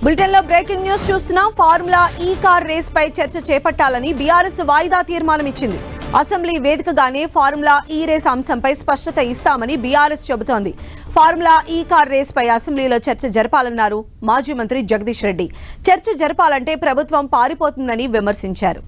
బులెటిన్లో breaking news చూస్తున్నాం. Formula ఈ కార్ రేస్ పై చర్చ చేపట్టాలని బీఆర్ఎస్ వాయిదా తీర్మానం ఇచ్చింది. అసెంబ్లీ వేదికగానే ఫార్ములా ఈ రేస్ అంశంపై స్పష్టత ఇస్తామని బీఆర్ఎస్ చెబుతోంది. ఫార్ములా ఈ కార్ రేస్ పై అసెంబ్లీలో చర్చ జరపాలన్నారు మాజీ మంత్రి జగదీష్ రెడ్డి. చర్చ జరపాలంటే ప్రభుత్వం పారిపోతుందని విమర్శించారు.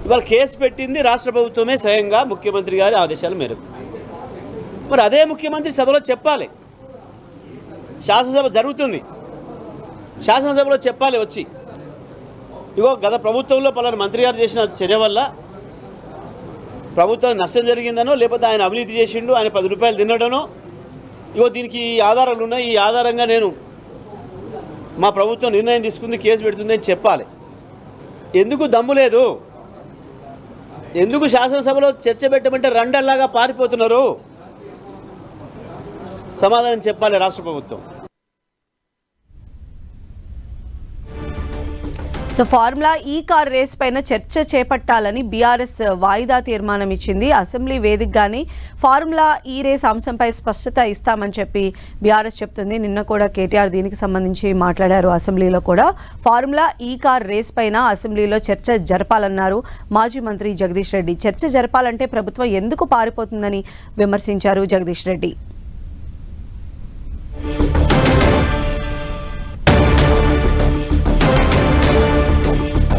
ఇవాళ కేసు పెట్టింది రాష్ట్ర ప్రభుత్వమే స్వయంగా ముఖ్యమంత్రి గారి ఆదేశాల మేరకు. మరి అదే ముఖ్యమంత్రి సభలో చెప్పాలి. శాసనసభ జరుగుతుంది, శాసనసభలో చెప్పాలి వచ్చి, ఇగో గత ప్రభుత్వంలో పలానా మంత్రి గారు చేసిన చర్య వల్ల ప్రభుత్వం నష్టం జరిగిందనో, లేకపోతే ఆయన అవినీతి చేసిండు, ఆయన 10 రూపాయలు తినడనో, ఇగో దీనికి ఈ ఆధారాలు ఉన్నాయి, ఈ ఆధారంగా నేను మా ప్రభుత్వం నిర్ణయం తీసుకుంది, కేసు పెడుతుంది అని చెప్పాలి. ఎందుకు దమ్ము లేదు? ఎందుకు శాసనసభలో చర్చ పెట్టమంటే రెండల్లాగా పారిపోతున్నారు? సమాధానం చెప్పాలి రాష్ట్ర ప్రభుత్వం. సో ఫార్ములా ఈ కార్ రేస్ పైన చర్చ చేపట్టాలని బీఆర్ఎస్ వాయిదా తీర్మానం ఇచ్చింది. అసెంబ్లీ వేదికగానే ఫార్ములా ఈ రేస్ అంశంపై స్పష్టత ఇస్తామని చెప్పి బీఆర్ఎస్ చెప్తుంది. నిన్న కూడా కేటీఆర్ దీనికి సంబంధించి మాట్లాడారు. అసెంబ్లీలో కూడా ఫార్ములా ఈ కార్ రేస్ పైన అసెంబ్లీలో చర్చ జరపాలన్నారు మాజీ మంత్రి జగదీష్ రెడ్డి. చర్చ జరపాలంటే ప్రభుత్వం ఎందుకు పారిపోతుందని విమర్శించారు జగదీష్ రెడ్డి.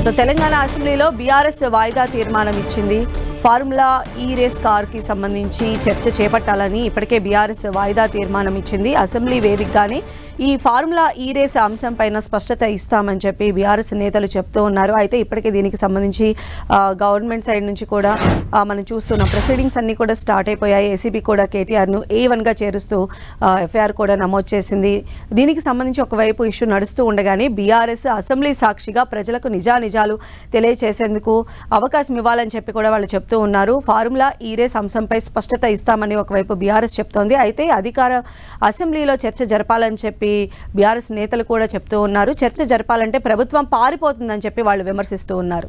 సో తెలంగాణ అసెంబ్లీలో బీఆర్ఎస్ వాయిదా తీర్మానం ఇచ్చింది. ఫార్ములా ఈ రేస్ కార్కి సంబంధించి చర్చ చేపట్టాలని ఇప్పటికే బీఆర్ఎస్ వాయిదా తీర్మానం ఇచ్చింది. అసెంబ్లీ వేదికగానే ఈ ఫార్ములా ఈ రేస్ అంశం పైన స్పష్టత ఇస్తామని చెప్పి బీఆర్ఎస్ నేతలు చెప్తూ ఉన్నారు. అయితే ఇప్పటికే దీనికి సంబంధించి గవర్నమెంట్ సైడ్ నుంచి కూడా మనం చూస్తున్నాం. ప్రొసీడింగ్స్ అన్నీ కూడా స్టార్ట్ అయిపోయాయి. ఏసీబీ కూడా కేటీఆర్ను A1గా చేరుస్తూ ఎఫ్ఐఆర్ కూడా నమోదు చేసింది. దీనికి సంబంధించి ఒకవైపు ఇష్యూ నడుస్తూ ఉండగానే బీఆర్ఎస్ అసెంబ్లీ సాక్షిగా ప్రజలకు నిజానిజాలు తెలియచేసేందుకు అవకాశం ఇవ్వాలని చెప్పి కూడా వాళ్ళు చెప్తూ ఉన్నారు. ఫార్ములా ఈ రేస్ అంశంపై స్పష్టత ఇస్తామని ఒకవైపు బీఆర్ఎస్ చెప్తోంది. అయితే అధికార అసెంబ్లీలో చర్చ జరపాలని చెప్పి బీఆర్ఎస్ నేతలు కూడా చెప్తూ ఉన్నారు. చర్చ జరపాలంటే ప్రభుత్వం పారిపోతుందని చెప్పి వాళ్ళు విమర్శిస్తూ ఉన్నారు.